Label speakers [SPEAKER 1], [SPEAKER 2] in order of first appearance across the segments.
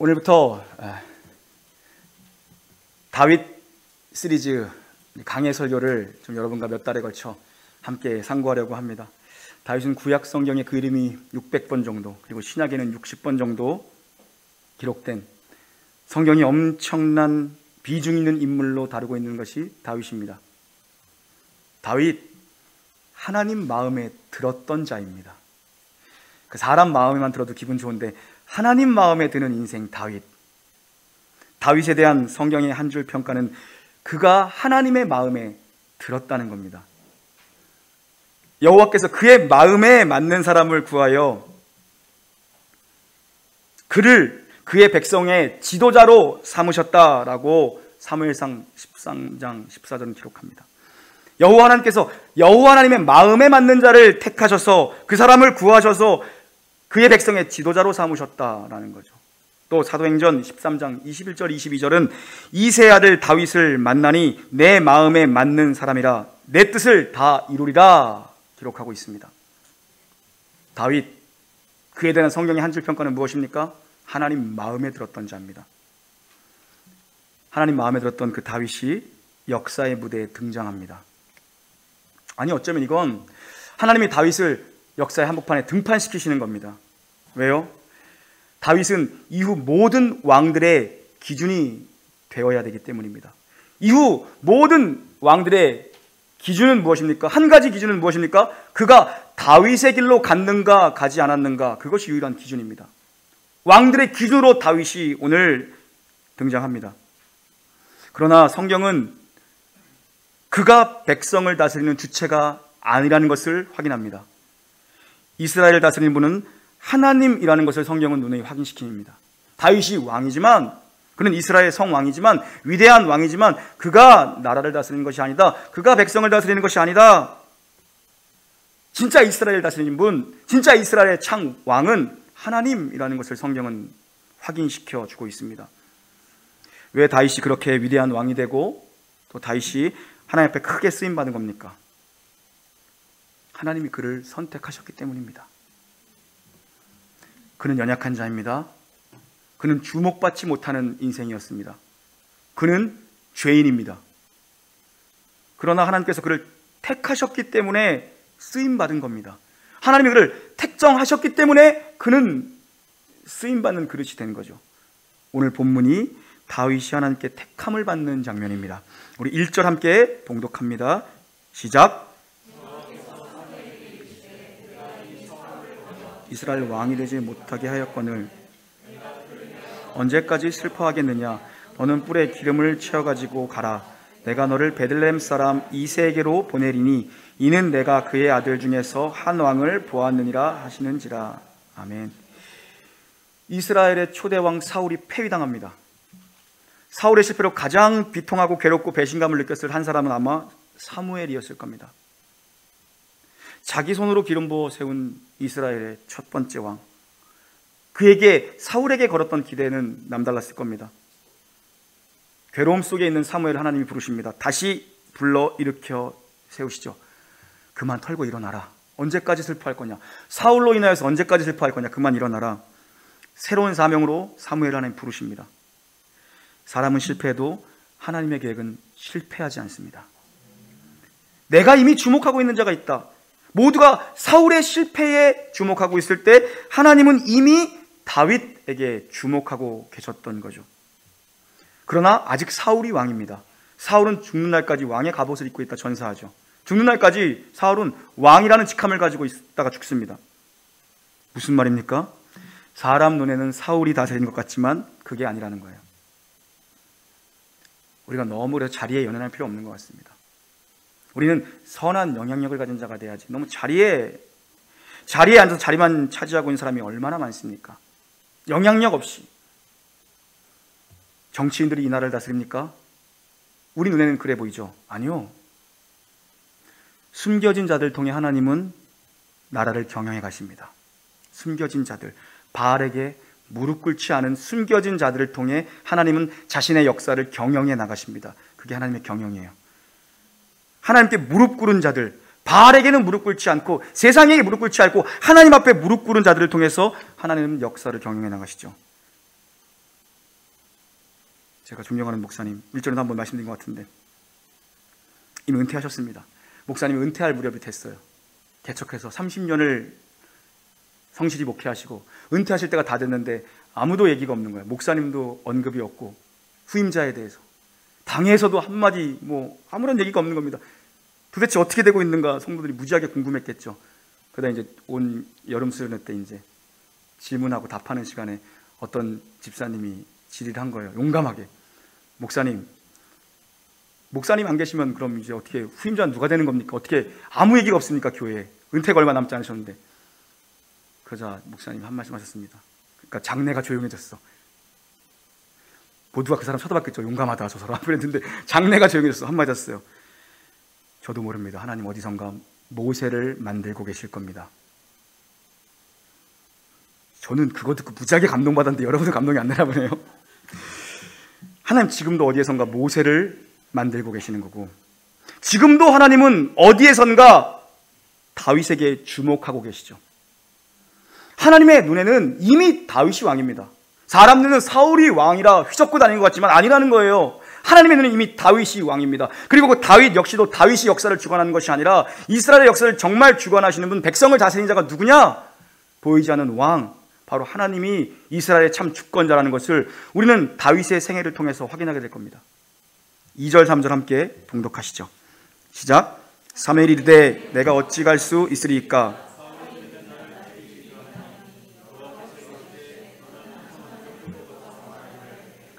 [SPEAKER 1] 오늘부터 다윗 시리즈 강해 설교를 좀 여러분과 몇 달에 걸쳐 함께 상고하려고 합니다. 다윗은 구약 성경에 그 이름이 600번 정도, 그리고 신약에는 60번 정도 기록된 성경이 엄청난 비중 있는 인물로 다루고 있는 것이 다윗입니다. 다윗, 하나님 마음에 들었던 자입니다. 그 사람 마음에만 들어도 기분 좋은데 하나님 마음에 드는 인생 다윗. 다윗에 대한 성경의 한 줄 평가는 그가 하나님의 마음에 들었다는 겁니다. 여호와께서 그의 마음에 맞는 사람을 구하여 그를 그의 백성의 지도자로 삼으셨다라고 사무엘상 13장 14절은 기록합니다. 여호와 하나님께서 여호와 하나님의 마음에 맞는 자를 택하셔서 그 사람을 구하셔서 그의 백성의 지도자로 삼으셨다라는 거죠. 또 사도행전 13장 21절 22절은 이새의 아들 다윗을 만나니 내 마음에 맞는 사람이라 내 뜻을 다 이루리라 기록하고 있습니다. 다윗, 그에 대한 성경의 한 줄 평가는 무엇입니까? 하나님 마음에 들었던 자입니다. 하나님 마음에 들었던 그 다윗이 역사의 무대에 등장합니다. 아니, 어쩌면 이건 하나님이 다윗을 역사의 한복판에 등판시키시는 겁니다. 왜요? 다윗은 이후 모든 왕들의 기준이 되어야 되기 때문입니다. 이후 모든 왕들의 기준은 무엇입니까? 한 가지 기준은 무엇입니까? 그가 다윗의 길로 갔는가 가지 않았는가, 그것이 유일한 기준입니다. 왕들의 기준으로 다윗이 오늘 등장합니다. 그러나 성경은 그가 백성을 다스리는 주체가 아니라는 것을 확인합니다. 이스라엘을 다스리는 분은 하나님이라는 것을 성경은 눈에 확인시킵니다. 다윗이 왕이지만, 그는 이스라엘 성왕이지만, 위대한 왕이지만 그가 나라를 다스리는 것이 아니다. 그가 백성을 다스리는 것이 아니다. 진짜 이스라엘을 다스리는 분, 진짜 이스라엘의 창왕은 하나님이라는 것을 성경은 확인시켜 주고 있습니다. 왜 다윗이 그렇게 위대한 왕이 되고 또 다윗이 하나님 앞에 크게 쓰임받은 겁니까? 하나님이 그를 선택하셨기 때문입니다. 그는 연약한 자입니다. 그는 주목받지 못하는 인생이었습니다. 그는 죄인입니다. 그러나 하나님께서 그를 택하셨기 때문에 쓰임받은 겁니다. 하나님이 그를 택정하셨기 때문에 그는 쓰임받는 그릇이 된 거죠. 오늘 본문이 다윗이 하나님께 택함을 받는 장면입니다. 우리 1절 함께 봉독합니다. 시작. 이스라엘 왕이 되지 못하게 하였거늘 언제까지 슬퍼하겠느냐? 너는 뿔에 기름을 채워가지고 가라. 내가 너를 베들레헴 사람 이새에게로 보내리니 이는 내가 그의 아들 중에서 한 왕을 보았느니라 하시는지라. 아멘. 이스라엘의 초대왕 사울이 폐위당합니다. 사울의 실패로 가장 비통하고 괴롭고 배신감을 느꼈을 한 사람은 아마 사무엘이었을 겁니다. 자기 손으로 기름 부어 세운 이스라엘의 첫 번째 왕, 그에게 사울에게 걸었던 기대는 남달랐을 겁니다. 괴로움 속에 있는 사무엘을 하나님이 부르십니다. 다시 불러 일으켜 세우시죠. 그만 털고 일어나라. 언제까지 슬퍼할 거냐? 사울로 인하여서 언제까지 슬퍼할 거냐? 그만 일어나라. 새로운 사명으로 사무엘을 하나님 부르십니다. 사람은 실패해도 하나님의 계획은 실패하지 않습니다. 내가 이미 주목하고 있는 자가 있다. 모두가 사울의 실패에 주목하고 있을 때 하나님은 이미 다윗에게 주목하고 계셨던 거죠. 그러나 아직 사울이 왕입니다. 사울은 죽는 날까지 왕의 갑옷을 입고 있다 전사하죠. 죽는 날까지 사울은 왕이라는 직함을 가지고 있다가 죽습니다. 무슨 말입니까? 사람 눈에는 사울이 다스리는 것 같지만 그게 아니라는 거예요. 우리가 너무 자리에 연연할 필요 없는 것 같습니다. 우리는 선한 영향력을 가진 자가 돼야지. 너무 자리에 앉아서 자리만 차지하고 있는 사람이 얼마나 많습니까? 영향력 없이. 정치인들이 이 나라를 다스립니까? 우리 눈에는 그래 보이죠? 아니요. 숨겨진 자들 통해 하나님은 나라를 경영해 가십니다. 숨겨진 자들, 바알에게 무릎 꿇지 않은 숨겨진 자들을 통해 하나님은 자신의 역사를 경영해 나가십니다. 그게 하나님의 경영이에요. 하나님께 무릎 꿇은 자들, 바알에게는 무릎 꿇지 않고 세상에게 무릎 꿇지 않고 하나님 앞에 무릎 꿇은 자들을 통해서 하나님은 역사를 경영해 나가시죠. 제가 존경하는 목사님, 일전에도 한번 말씀드린 것 같은데 이미 은퇴하셨습니다. 목사님이 은퇴할 무렵이 됐어요. 개척해서 30년을 성실히 목회하시고 은퇴하실 때가 다 됐는데 아무도 얘기가 없는 거예요. 목사님도 언급이 없고 후임자에 대해서 당에서도 한마디 아무런 얘기가 없는 겁니다. 도대체 어떻게 되고 있는가 성도들이 무지하게 궁금했겠죠. 그러다 이제 온 여름 수련회 때 이제 질문하고 답하는 시간에 어떤 집사님이 질의를 한 거예요. 용감하게. 목사님 안 계시면 그럼 이제 어떻게 후임자는 누가 되는 겁니까? 어떻게 아무 얘기가 없습니까? 교회에 은퇴가 얼마 남지 않으셨는데. 그러자 목사님 한 말씀 하셨습니다. 그러니까 장내가 조용해졌어. 모두가 그 사람 쳐다봤겠죠. 용감하다 저 사람 그랬는데 장내가 조용해졌어. 한마디 하셨어요. 저도 모릅니다. 하나님 어디선가 모세를 만들고 계실 겁니다. 저는 그거 듣고 무지하게 감동받았는데 여러분은 감동이 안 되나 보네요. 하나님 지금도 어디에선가 모세를 만들고 계시는 거고, 지금도 하나님은 어디에선가 다윗에게 주목하고 계시죠. 하나님의 눈에는 이미 다윗이 왕입니다. 사람 눈은 사울이 왕이라 휘젓고 다니는 것 같지만 아니라는 거예요. 하나님의 눈은 이미 다윗이 왕입니다. 그리고 그 다윗 역시도 다윗이 역사를 주관하는 것이 아니라 이스라엘의 역사를 정말 주관하시는 분, 백성을 다스리는 자가 누구냐? 보이지 않는 왕, 바로 하나님이 이스라엘의 참 주권자라는 것을 우리는 다윗의 생애를 통해서 확인하게 될 겁니다. 2절 3절 함께 봉독하시죠. 시작. 사무엘이 이르되 내가 어찌 갈 수 있으리이까?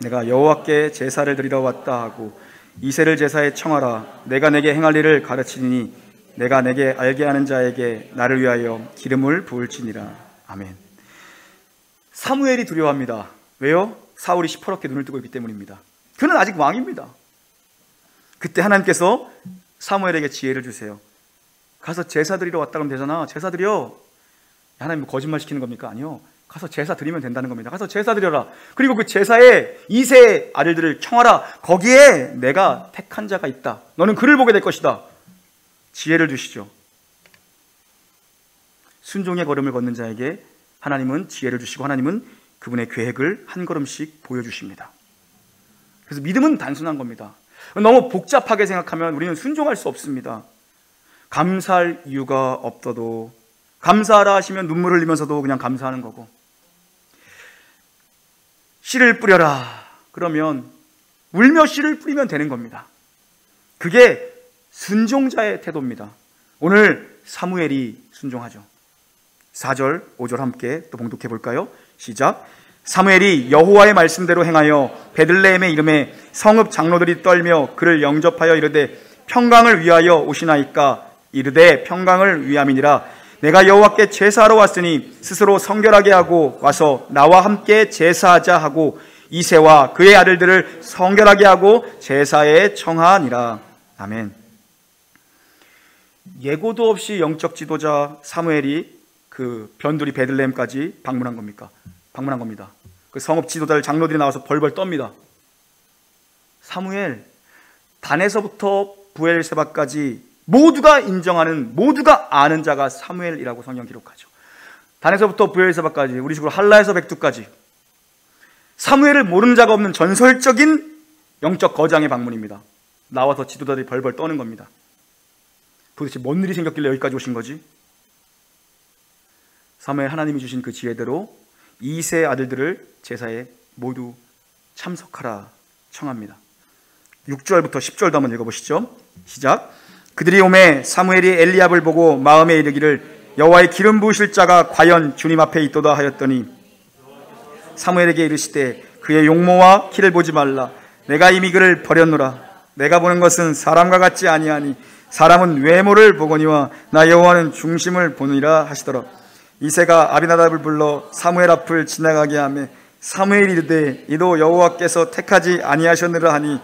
[SPEAKER 1] 내가 여호와께 제사를 드리러 왔다 하고 이새를 제사에 청하라. 내가 내게 행할 일을 가르치니 내가 내게 알게 하는 자에게 나를 위하여 기름을 부을지니라. 아멘. 사무엘이 두려워합니다. 왜요? 사울이 시퍼렇게 눈을 뜨고 있기 때문입니다. 그는 아직 왕입니다. 그때 하나님께서 사무엘에게 지혜를 주세요. 가서 제사 드리러 왔다 그러면 되잖아. 제사 드려. 하나님 거짓말 시키는 겁니까? 아니요. 가서 제사 드리면 된다는 겁니다. 가서 제사 드려라. 그리고 그 제사에 이새의 아들들을 청하라. 거기에 내가 택한 자가 있다. 너는 그를 보게 될 것이다. 지혜를 주시죠. 순종의 걸음을 걷는 자에게 하나님은 지혜를 주시고 하나님은 그분의 계획을 한 걸음씩 보여주십니다. 그래서 믿음은 단순한 겁니다. 너무 복잡하게 생각하면 우리는 순종할 수 없습니다. 감사할 이유가 없어도 감사하라 하시면 눈물을 흘리면서도 그냥 감사하는 거고, 씨를 뿌려라 그러면 울며 씨를 뿌리면 되는 겁니다. 그게 순종자의 태도입니다. 오늘 사무엘이 순종하죠. 4절 5절 함께 또 봉독해 볼까요? 시작. 사무엘이 여호와의 말씀대로 행하여 베들레헴의 이름에 성읍 장로들이 떨며 그를 영접하여 이르되 평강을 위하여 오시나이까? 이르되 평강을 위함이니라. 내가 여호와께 제사하러 왔으니 스스로 성결하게 하고 와서 나와 함께 제사하자 하고 이새와 그의 아들들을 성결하게 하고 제사에 청하니라. 아멘. 예고도 없이 영적 지도자 사무엘이 그 변두리 베들레헴까지 방문한 겁니다. 그 성읍 지도자들 장로들이 나와서 벌벌 떱니다. 사무엘, 단에서부터 브엘세바까지 모두가 인정하는, 모두가 아는 자가 사무엘이라고 성경 기록하죠. 단에서부터 브엘세바까지, 우리 식으로 할라에서 백두까지 사무엘을 모르는 자가 없는 전설적인 영적 거장의 방문입니다. 나와서 지도자들이 벌벌 떠는 겁니다. 도대체 뭔 일이 생겼길래 여기까지 오신 거지? 사무엘, 하나님이 주신 그 지혜대로 이새의 아들들을 제사에 모두 참석하라 청합니다. 6절부터 10절도 한번 읽어보시죠. 시작. 그들이 오매 사무엘이 엘리압을 보고 마음에 이르기를 여호와의 기름 부으실 자가 과연 주님 앞에 있도다 하였더니 사무엘에게 이르시되 그의 용모와 키를 보지 말라. 내가 이미 그를 버렸노라. 내가 보는 것은 사람과 같지 아니하니 사람은 외모를 보거니와 나 여호와는 중심을 보느니라 하시더라. 이새가 아비나답을 불러 사무엘 앞을 지나가게 하매 사무엘이 이르되 이도 여호와께서 택하지 아니하셨느라 하니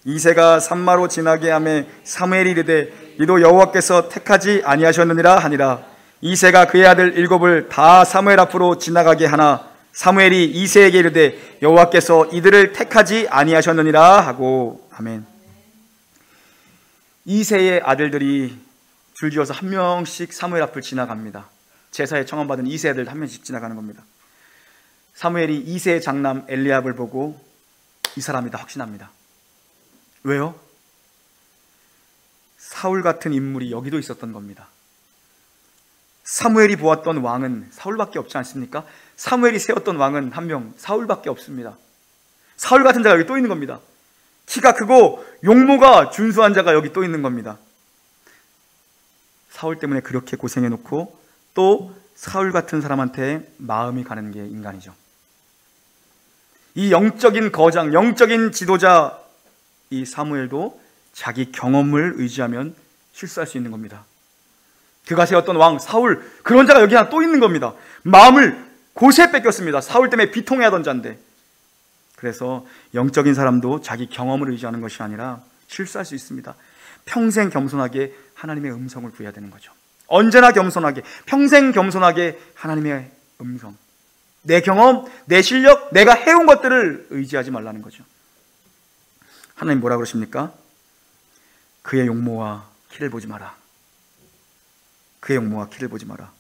[SPEAKER 1] 이새가 산마로 지나게 하매 사무엘이 이르되 이도 여호와께서 택하지 아니하셨느니라 하니라. 이새가 그의 아들 7을 다 사무엘 앞으로 지나가게 하나 사무엘이 이새에게 이르되 여호와께서 이들을 택하지 아니하셨느니라 하고. 아멘. 이새의 아들들이 줄지어서 한 명씩 사무엘 앞을 지나갑니다. 제사에 청함받은 이새의 아들 한 명씩 지나가는 겁니다. 사무엘이 이새의 장남 엘리압을 보고 이 사람이다 확신합니다. 왜요? 사울 같은 인물이 여기도 있었던 겁니다. 사무엘이 보았던 왕은 사울밖에 없지 않습니까? 사무엘이 세웠던 왕은 한 명, 사울밖에 없습니다. 사울 같은 자가 여기 또 있는 겁니다. 키가 크고 용모가 준수한 자가 여기 또 있는 겁니다. 사울 때문에 그렇게 고생해놓고 또 사울 같은 사람한테 마음이 가는 게 인간이죠. 이 영적인 거장, 영적인 지도자 이 사무엘도 자기 경험을 의지하면 실수할 수 있는 겁니다. 그가 세웠던 왕 사울, 그런 자가 여기 하나 또 있는 겁니다. 마음을 곳에 뺏겼습니다. 사울 때문에 비통해하던 자인데. 그래서 영적인 사람도 자기 경험을 의지하는 것이 아니라 실수할 수 있습니다. 평생 겸손하게 하나님의 음성을 구해야 되는 거죠. 언제나 겸손하게, 평생 겸손하게 하나님의 음성, 내 경험, 내 실력, 내가 해온 것들을 의지하지 말라는 거죠. 하나님 뭐라 그러십니까? 그의 용모와 키를 보지 마라. 그의 용모와 키를 보지 마라.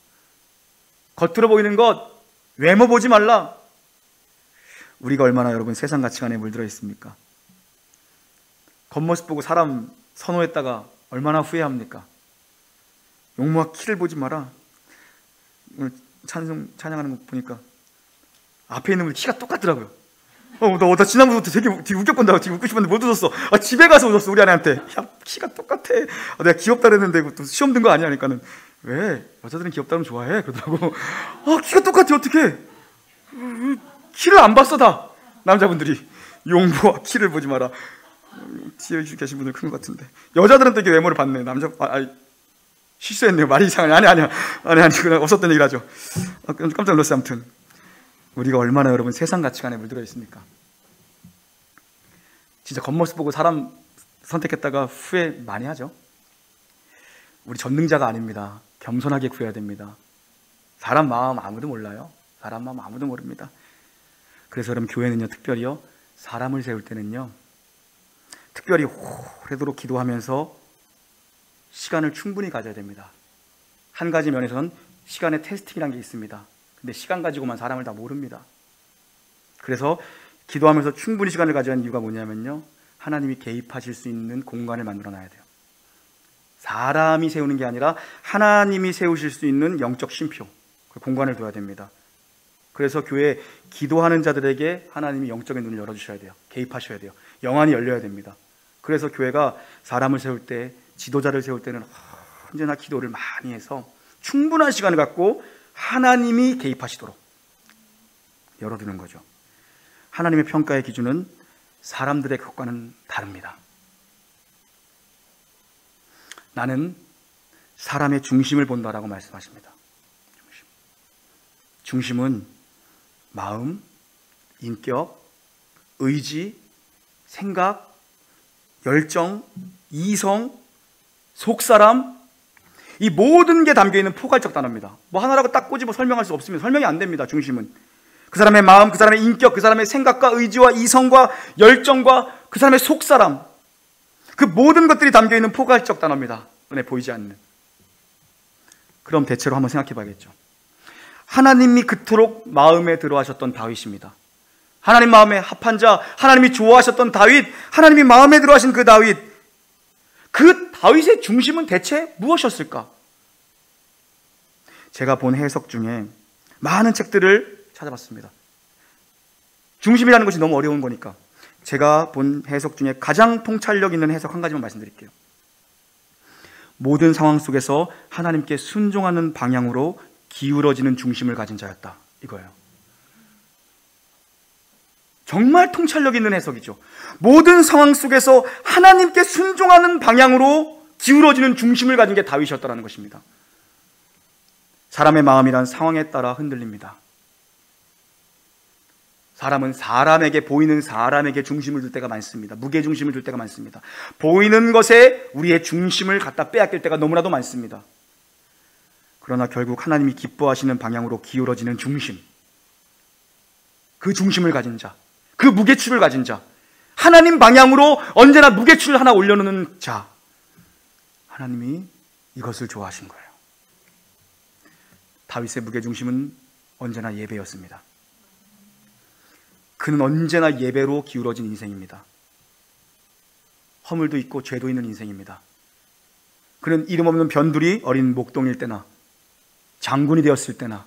[SPEAKER 1] 겉으로 보이는 것, 외모 보지 말라. 우리가 얼마나 여러분 세상 가치관에 물들어 있습니까? 겉모습 보고 사람 선호했다가 얼마나 후회합니까? 용모와 키를 보지 마라. 오늘 찬양하는 거 보니까 앞에 있는 분이 키가 똑같더라고요. 나 지난번부터 되게 웃겼건다고 지금 웃고 싶었는데 못 웃었어. 집에 가서 웃었어. 우리 아내한테. 야, 키가 똑같아. 내가 귀엽다 그랬는데 또 시험 든 거 아니야? 하니까는 왜? 여자들은 귀엽다면 좋아해? 그러더라고. 키가 똑같아. 어떡해? 키를 안 봤어 다. 남자분들이. 용모와 키를 보지 마라. 뒤에 계신 분들 큰 것 같은데. 여자들은 되게 외모를 봤네. 실수했네요. 말이 이상하네. 아니, 그냥 없었던 얘기를 하죠. 깜짝 놀랐어요. 아무튼. 우리가 얼마나 여러분 세상 가치관에 물들어 있습니까? 진짜 겉모습 보고 사람 선택했다가 후회 많이 하죠. 우리 전능자가 아닙니다. 겸손하게 구해야 됩니다. 사람 마음 아무도 몰라요. 사람 마음 아무도 모릅니다. 그래서 여러분 교회는요, 특별히요, 사람을 세울 때는요, 특별히 오래도록 기도하면서 시간을 충분히 가져야 됩니다. 한 가지 면에서는 시간의 테스팅이라는 게 있습니다. 근데 시간 가지고만 사람을 다 모릅니다. 그래서 기도하면서 충분히 시간을 가져야 하는 이유가 뭐냐면요, 하나님이 개입하실 수 있는 공간을 만들어 놔야 돼요. 사람이 세우는 게 아니라 하나님이 세우실 수 있는 영적 쉼표, 그 공간을 둬야 됩니다. 그래서 교회 기도하는 자들에게 하나님이 영적인 눈을 열어주셔야 돼요. 개입하셔야 돼요. 영안이 열려야 됩니다. 그래서 교회가 사람을 세울 때, 지도자를 세울 때는 언제나 기도를 많이 해서 충분한 시간을 갖고 하나님이 개입하시도록 열어두는 거죠. 하나님의 평가의 기준은 사람들의 것과는 다릅니다. 나는 사람의 중심을 본다라고 말씀하십니다. 중심은 마음, 인격, 의지, 생각, 열정, 이성, 속사람, 이 모든 게 담겨있는 포괄적 단어입니다. 뭐 하나라고 딱 꼬집어 설명할 수 없으면 설명이 안 됩니다. 중심은 그 사람의 마음, 그 사람의 인격, 그 사람의 생각과 의지와 이성과 열정과 그 사람의 속사람, 그 모든 것들이 담겨있는 포괄적 단어입니다. 눈에 보이지 않는. 그럼 대체로 한번 생각해 봐야겠죠. 하나님이 그토록 마음에 들어하셨던 다윗입니다. 하나님 마음에 합한 자, 하나님이 좋아하셨던 다윗, 하나님이 마음에 들어하신 그 다윗, 그 다윗의 중심은 대체 무엇이었을까? 제가 본 해석 중에 많은 책들을 찾아봤습니다. 중심이라는 것이 너무 어려운 거니까 제가 본 해석 중에 가장 통찰력 있는 해석 한 가지만 말씀드릴게요. 모든 상황 속에서 하나님께 순종하는 방향으로 기울어지는 중심을 가진 자였다, 이거예요. 정말 통찰력 있는 해석이죠. 모든 상황 속에서 하나님께 순종하는 방향으로 기울어지는 중심을 가진 게 다윗이었다는 것입니다. 사람의 마음이란 상황에 따라 흔들립니다. 사람은 사람에게, 보이는 사람에게 중심을 둘 때가 많습니다. 무게 중심을 둘 때가 많습니다. 보이는 것에 우리의 중심을 갖다 빼앗길 때가 너무나도 많습니다. 그러나 결국 하나님이 기뻐하시는 방향으로 기울어지는 중심, 그 중심을 가진 자, 그 무게추를 가진 자, 하나님 방향으로 언제나 무게추를 하나 올려놓는 자, 하나님이 이것을 좋아하신 거예요. 다윗의 무게중심은 언제나 예배였습니다. 그는 언제나 예배로 기울어진 인생입니다. 허물도 있고 죄도 있는 인생입니다. 그는 이름 없는 변두리 어린 목동일 때나 장군이 되었을 때나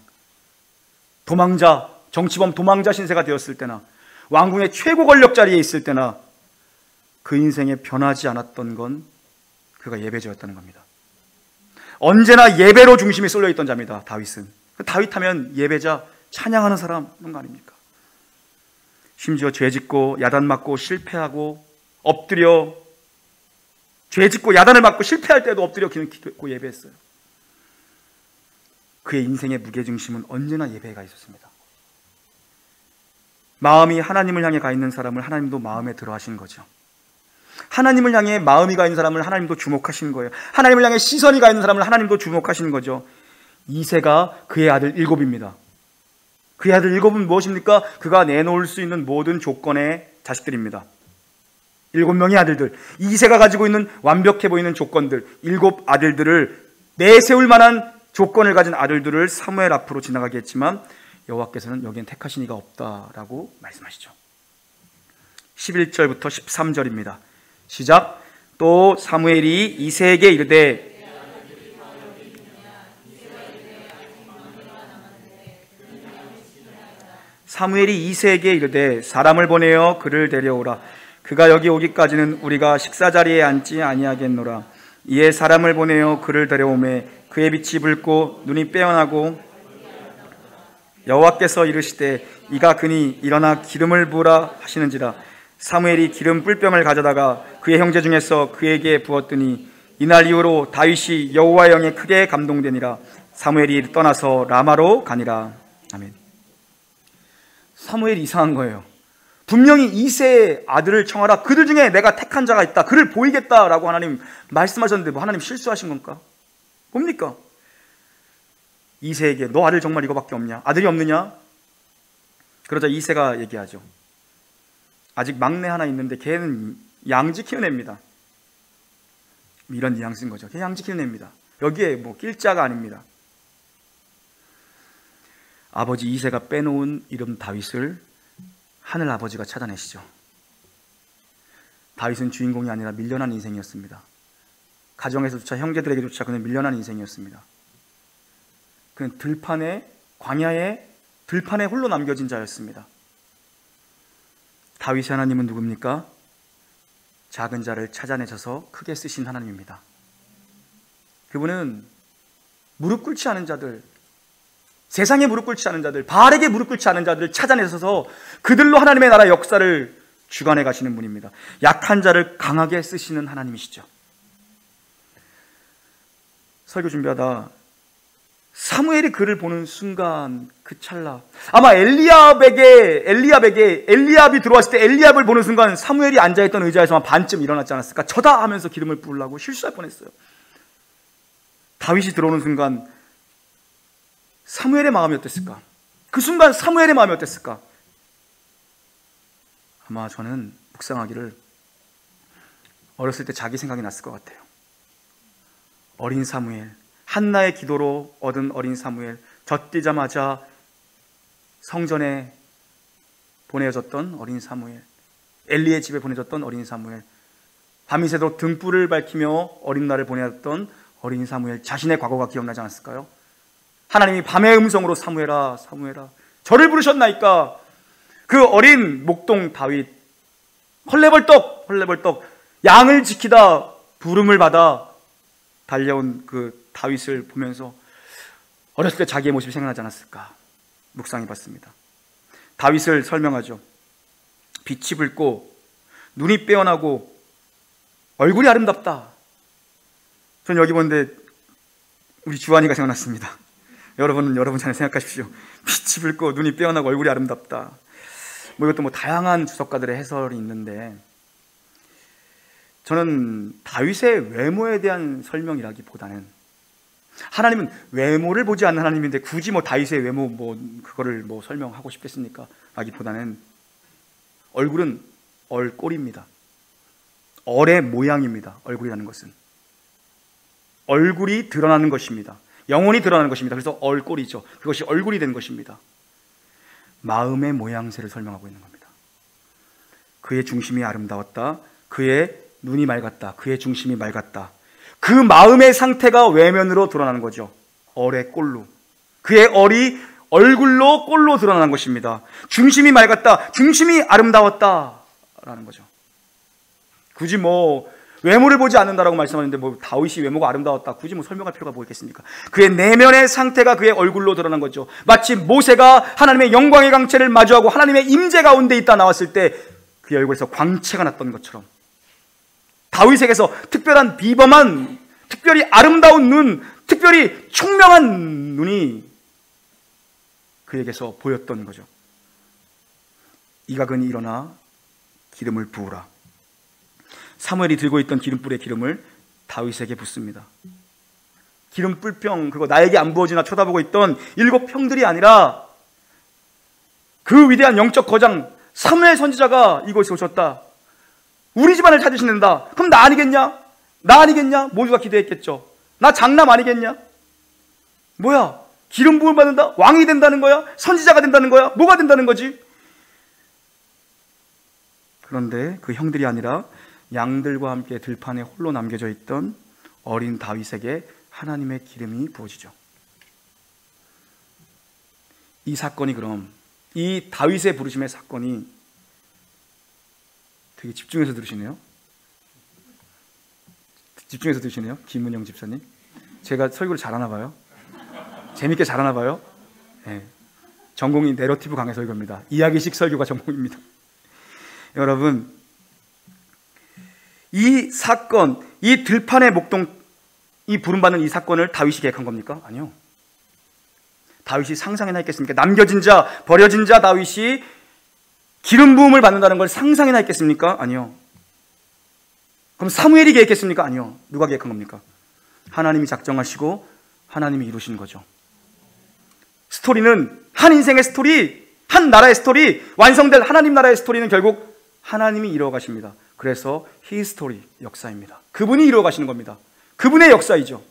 [SPEAKER 1] 도망자, 정치범 도망자 신세가 되었을 때나 왕궁의 최고 권력 자리에 있을 때나 그 인생에 변하지 않았던 건 그가 예배자였다는 겁니다. 언제나 예배로 중심이 쏠려 있던 자입니다. 다윗은. 다윗 하면 예배자, 찬양하는 사람 그런 거 아닙니까? 심지어 죄짓고 야단 맞고 실패하고 엎드려 죄짓고 야단을 맞고 실패할 때도 엎드려 기도했고 예배했어요. 그의 인생의 무게중심은 언제나 예배가 있었습니다. 마음이 하나님을 향해 가 있는 사람을 하나님도 마음에 들어 하신 거죠. 하나님을 향해 마음이 가 있는 사람을 하나님도 주목하시는 거예요. 하나님을 향해 시선이 가 있는 사람을 하나님도 주목하시는 거죠. 이새가 그의 아들 7입니다. 그의 아들 7은 무엇입니까? 그가 내놓을 수 있는 모든 조건의 자식들입니다. 7명의 아들들, 이새가 가지고 있는 완벽해 보이는 조건들, 7 아들들을 내세울 만한 조건을 가진 아들들을 사무엘 앞으로 지나가게 했지만 여호와께서는 여기엔 택하신 이가 없다라고 말씀하시죠. 11절부터 13절입니다. 시작. 또 사무엘이 이새에게 이르되 사람을 보내어 그를 데려오라. 그가 여기 오기까지는 우리가 식사자리에 앉지 아니하겠노라. 이에 사람을 보내어 그를 데려오매 그의 빛이 붉고 눈이 빼어나고 여호와께서 이르시되 이가 그니 일어나 기름을 부으라 하시는지라. 사무엘이 기름 뿔병을 가져다가 그의 형제 중에서 그에게 부었더니 이날 이후로 다윗이 여호와의 영에 크게 감동되니라. 사무엘이 떠나서 라마로 가니라. 아멘. 사무엘이 이상한 거예요. 분명히 이새의 아들을 청하라. 그들 중에 내가 택한 자가 있다. 그를 보이겠다라고 하나님 말씀하셨는데 뭐 하나님 실수하신 건가? 뭡니까? 이새에게 너 아들 정말 이거밖에 없냐? 아들이 없느냐? 그러자 이새가 얘기하죠. 아직 막내 하나 있는데 걔는 양 지키는 애입니다. 이런 뉘앙스인 거죠. 걔 양 지키는 애입니다. 여기에 뭐 낄자가 아닙니다. 아버지 이새가 빼놓은 이름 다윗을 하늘 아버지가 찾아내시죠. 다윗은 주인공이 아니라 밀려난 인생이었습니다. 가정에서조차 형제들에게조차 그는 밀려난 인생이었습니다. 그는 들판에 광야에 들판에 홀로 남겨진 자였습니다. 다윗의 하나님은 누굽니까? 작은 자를 찾아내셔서 크게 쓰신 하나님입니다. 그분은 무릎 꿇지 않은 자들, 세상에 무릎 꿇지 않은 자들, 바알에게 무릎 꿇지 않은 자들을 찾아내셔서 그들로 하나님의 나라 역사를 주관해 가시는 분입니다. 약한 자를 강하게 쓰시는 하나님이시죠. 설교 준비하다 사무엘이 그를 보는 순간 그 찰나 아마 엘리압이 들어왔을 때 엘리압을 보는 순간 사무엘이 앉아있던 의자에서 한 반쯤 일어났지 않았을까? 저다 하면서 기름을 부으려고 실수할 뻔했어요. 다윗이 들어오는 순간 사무엘의 마음이 어땠을까? 그 순간 사무엘의 마음이 어땠을까? 아마 저는 묵상하기를 어렸을 때 자기 생각이 났을 것 같아요. 어린 사무엘, 한나의 기도로 얻은 어린 사무엘, 젖뛰자마자 성전에 보내졌던 어린 사무엘, 엘리의 집에 보내졌던 어린 사무엘, 밤이 새도록 등불을 밝히며 어린 날을 보내었던 어린 사무엘, 자신의 과거가 기억나지 않았을까요? 하나님이 밤의 음성으로 사무엘아 사무엘아 저를 부르셨나이까. 그 어린 목동 다윗 헐레벌떡 양을 지키다 부름을 받아 달려온 그 다윗을 보면서 어렸을 때 자기의 모습이 생각나지 않았을까 묵상해봤습니다. 다윗을 설명하죠. 빛이 붉고 눈이 빼어나고 얼굴이 아름답다. 전 여기 보는데 우리 주한이가 생각났습니다. 여러분 잘 생각하십시오. 빛이 붉고 눈이 빼어나고 얼굴이 아름답다. 이것도 다양한 주석가들의 해설이 있는데 저는 다윗의 외모에 대한 설명이라기보다는 하나님은 외모를 보지 않는 하나님인데 굳이 다윗의 외모 그거를 설명하고 싶겠습니까? 라기보다는 얼굴은 얼꼴입니다. 얼의 모양입니다. 얼굴이라는 것은 얼굴이 드러나는 것입니다. 영혼이 드러나는 것입니다. 그래서 얼꼴이죠. 그것이 얼굴이 된 것입니다. 마음의 모양새를 설명하고 있는 겁니다. 그의 중심이 아름다웠다. 그의 눈이 맑았다. 그의 중심이 맑았다. 그 마음의 상태가 외면으로 드러나는 거죠. 얼의 꼴로. 그의 얼이 얼굴로 꼴로 드러나는 것입니다. 중심이 맑았다. 중심이 아름다웠다. 라는 거죠. 굳이 외모를 보지 않는다라고 말씀하는데 다윗이 외모가 아름다웠다. 굳이 설명할 필요가 뭐 있겠습니까? 그의 내면의 상태가 그의 얼굴로 드러난 거죠. 마치 모세가 하나님의 영광의 광채를 마주하고 하나님의 임재 가운데 있다 나왔을 때 그의 얼굴에서 광채가 났던 것처럼 다윗에게서 특별한 비범한, 특별히 아름다운 눈, 특별히 총명한 눈이 그에게서 보였던 거죠. 이각은이 일어나 기름을 부으라. 사무엘이 들고 있던 기름불의 기름을 다윗에게 붓습니다. 기름 뿔병, 그거 나에게 안 부어지나 쳐다보고 있던 7평들이 아니라 그 위대한 영적 거장 사무엘 선지자가 이곳에 오셨다. 우리 집안을 찾으신다. 그럼 나 아니겠냐? 나 아니겠냐? 모두가 기대했겠죠. 나 장남 아니겠냐? 뭐야? 기름 부음 받는다? 왕이 된다는 거야? 선지자가 된다는 거야? 뭐가 된다는 거지? 그런데 그 형들이 아니라 양들과 함께 들판에 홀로 남겨져 있던 어린 다윗에게 하나님의 기름이 부어지죠. 이 사건이 그럼, 이 다윗의 부르심의 사건이 되게 집중해서 들으시네요. 집중해서 들으시네요. 김은영 집사님. 제가 설교를 잘하나 봐요. 재밌게 잘하나 봐요. 네. 전공이 내러티브 강의 설교입니다. 이야기식 설교가 전공입니다. 여러분, 이 사건, 이 들판의 목동, 이 부름받는 이 사건을 다윗이 계획한 겁니까? 아니요. 다윗이 상상이나 했겠습니까? 남겨진 자, 버려진 자 다윗이 기름 부음을 받는다는 걸 상상이나 했겠습니까? 아니요. 그럼 사무엘이 계획했습니까? 아니요. 누가 계획한 겁니까? 하나님이 작정하시고 하나님이 이루신 거죠. 스토리는, 한 인생의 스토리, 한 나라의 스토리, 완성될 하나님 나라의 스토리는 결국 하나님이 이루어가십니다. 그래서 히스토리, 역사입니다. 그분이 이루어가시는 겁니다. 그분의 역사이죠.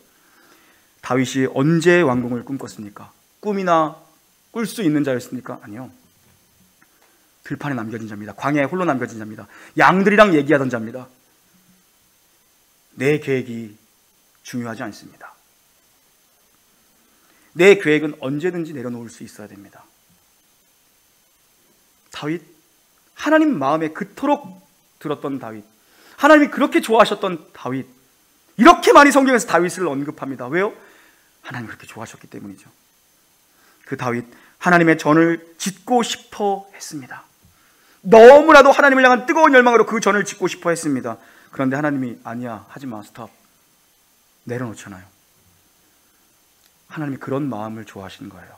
[SPEAKER 1] 다윗이 언제 왕궁을 꿈꿨습니까? 꿈이나 꿀 수 있는 자였습니까? 아니요. 들판에 남겨진 자입니다. 광야에 홀로 남겨진 자입니다. 양들이랑 얘기하던 자입니다. 내 계획이 중요하지 않습니다. 내 계획은 언제든지 내려놓을 수 있어야 됩니다. 다윗, 하나님 마음에 그토록 들었던 다윗, 하나님이 그렇게 좋아하셨던 다윗, 이렇게 많이 성경에서 다윗을 언급합니다. 왜요? 하나님 그렇게 좋아하셨기 때문이죠. 그 다윗, 하나님의 전을 짓고 싶어 했습니다. 너무나도 하나님을 향한 뜨거운 열망으로 그 전을 짓고 싶어 했습니다. 그런데 하나님이 아니야, 하지마, 스톱, 내려놓잖아요. 하나님이 그런 마음을 좋아하시는 거예요.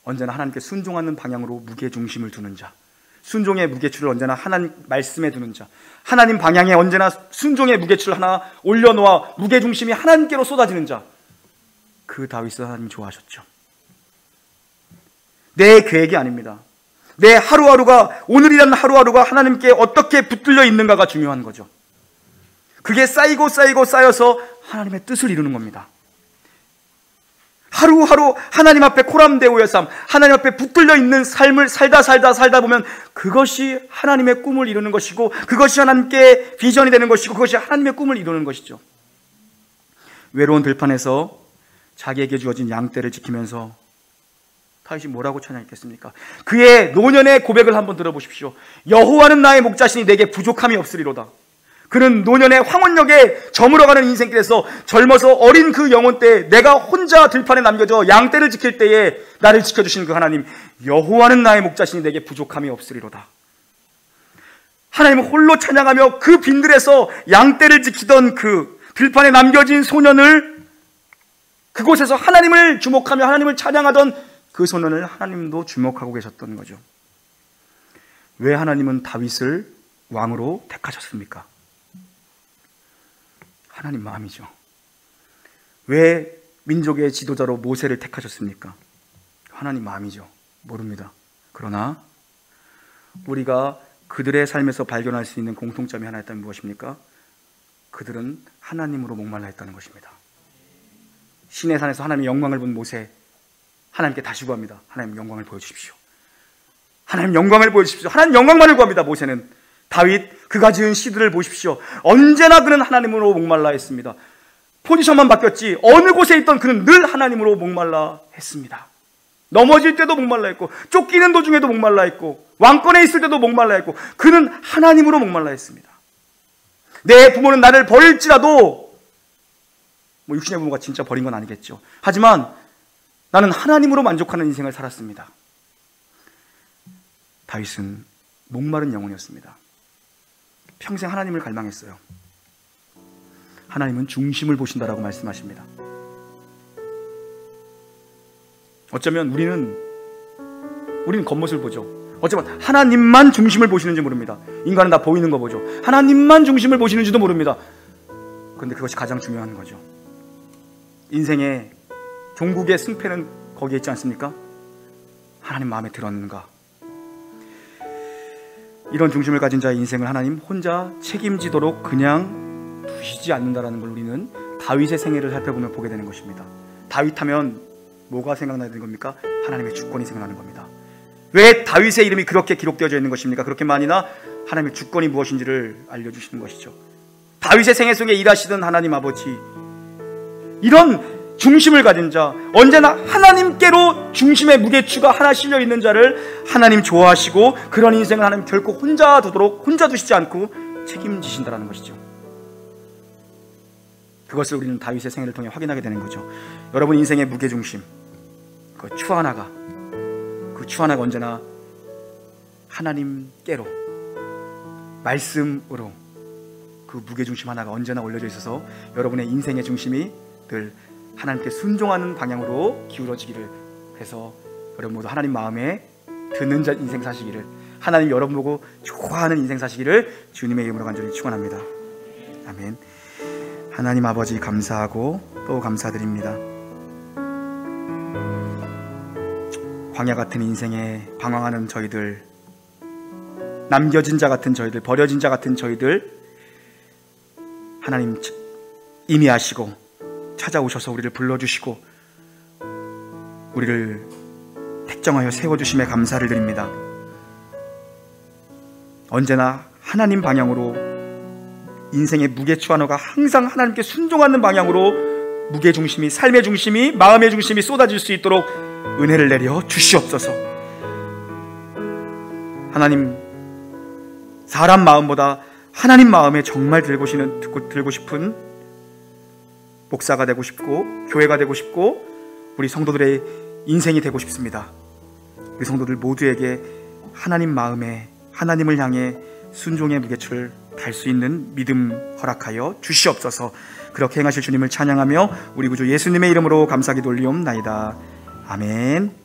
[SPEAKER 1] 언제나 하나님께 순종하는 방향으로 무게중심을 두는 자, 순종의 무게추를 언제나 하나님 말씀에 두는 자, 하나님 방향에 언제나 순종의 무게추를 하나 올려놓아 무게중심이 하나님께로 쏟아지는 자, 그 다윗을 하나님 좋아하셨죠. 내 계획이 아닙니다. 내 하루하루가, 오늘이라는 하루하루가 하나님께 어떻게 붙들려 있는가가 중요한 거죠. 그게 쌓이고 쌓이고 쌓여서 하나님의 뜻을 이루는 겁니다. 하루하루 하나님 앞에 코람데오의 삶, 하나님 앞에 붙들려 있는 삶을 살다 보면 그것이 하나님의 꿈을 이루는 것이고, 그것이 하나님께 비전이 되는 것이고, 그것이 하나님의 꿈을 이루는 것이죠. 외로운 들판에서 자기에게 주어진 양떼를 지키면서 다윗이 뭐라고 찬양했겠습니까? 그의 노년의 고백을 한번 들어보십시오. 여호와는 나의 목자시니 내게 부족함이 없으리로다. 그는 노년의 황혼역에 저물어가는 인생길에서 젊어서 어린 그 영혼 때에 내가 혼자 들판에 남겨져 양떼를 지킬 때에 나를 지켜주신 그 하나님, 여호와는 나의 목자시니 내게 부족함이 없으리로다. 하나님을 홀로 찬양하며 그 빈들에서 양떼를 지키던 그 들판에 남겨진 소년을, 그곳에서 하나님을 주목하며 하나님을 찬양하던 그 소년을 하나님도 주목하고 계셨던 거죠. 왜 하나님은 다윗을 왕으로 택하셨습니까? 하나님 마음이죠. 왜 민족의 지도자로 모세를 택하셨습니까? 하나님 마음이죠. 모릅니다. 그러나 우리가 그들의 삶에서 발견할 수 있는 공통점이 하나 있다면 무엇입니까? 그들은 하나님으로 목말라 했다는 것입니다. 시내산에서 하나님의 영광을 본 모세, 하나님께 다시 구합니다. 하나님 영광을 보여주십시오. 하나님 영광을 보여주십시오. 하나님 영광만을 구합니다. 모세는. 다윗 그가 지은 시들을 보십시오. 언제나 그는 하나님으로 목말라 했습니다. 포지션만 바뀌었지 어느 곳에 있던 그는 늘 하나님으로 목말라 했습니다. 넘어질 때도 목말라 했고, 쫓기는 도중에도 목말라 했고, 왕권에 있을 때도 목말라 했고, 그는 하나님으로 목말라 했습니다. 내 부모는 나를 버릴지라도, 육신의 부모가 진짜 버린 건 아니겠죠. 하지만 나는 하나님으로 만족하는 인생을 살았습니다. 다윗은 목마른 영혼이었습니다. 평생 하나님을 갈망했어요. 하나님은 중심을 보신다라고 말씀하십니다. 어쩌면 우리는 겉모습을 보죠. 어쩌면 하나님만 중심을 보시는지 모릅니다. 인간은 다 보이는 거 보죠. 하나님만 중심을 보시는지도 모릅니다. 그런데 그것이 가장 중요한 거죠. 인생의 종국의 승패는 거기에 있지 않습니까? 하나님 마음에 들었는가? 이런 중심을 가진 자의 인생을 하나님 혼자 책임지도록 그냥 두시지 않는다라는 걸 우리는 다윗의 생애를 살펴보면 보게 되는 것입니다. 다윗 하면 뭐가 생각나는 겁니까? 하나님의 주권이 생각나는 겁니다. 왜 다윗의 이름이 그렇게 기록되어져 있는 것입니까? 그렇게 많이나 하나님의 주권이 무엇인지를 알려주시는 것이죠. 다윗의 생애 속에 일하시던 하나님 아버지, 이런 중심을 가진 자, 언제나 하나님께로 중심의 무게추가 하나 실려 있는 자를 하나님 좋아하시고, 그런 인생을 하나님 결코 혼자 두시지 않고 책임지신다는 것이죠. 그것을 우리는 다윗의 생애를 통해 확인하게 되는 거죠. 여러분 인생의 무게중심, 그 추 하나가 언제나 하나님께로, 말씀으로 그 무게중심 하나가 언제나 올려져 있어서 여러분의 인생의 중심이 늘 하나님께 순종하는 방향으로 기울어지기를 해서 여러분 모두 하나님 마음에 드는 인생 사시기를, 하나님 여러분 보고 좋아하는 인생 사시기를 주님의 이름으로 간절히 축원합니다. 아멘. 하나님 아버지 감사하고 또 감사드립니다. 광야 같은 인생에 방황하는 저희들, 남겨진 자 같은 저희들, 버려진 자 같은 저희들, 하나님 임의하시고 찾아오셔서 우리를 불러주시고 우리를 택정하여 세워주심에 감사를 드립니다. 언제나 하나님 방향으로, 인생의 무게추 하나가 항상 하나님께 순종하는 방향으로 무게중심이, 삶의 중심이, 마음의 중심이 쏟아질 수 있도록 은혜를 내려 주시옵소서. 하나님, 사람 마음보다 하나님 마음에 정말 들고 싶은 목사가 되고 싶고 교회가 되고 싶고 우리 성도들의 인생이 되고 싶습니다. 우리 성도들 모두에게 하나님 마음에, 하나님을 향해 순종의 무게추를 달 수 있는 믿음 허락하여 주시옵소서. 그렇게 행하실 주님을 찬양하며 우리 구주 예수님의 이름으로 감사기 돌리옵나이다. 아멘.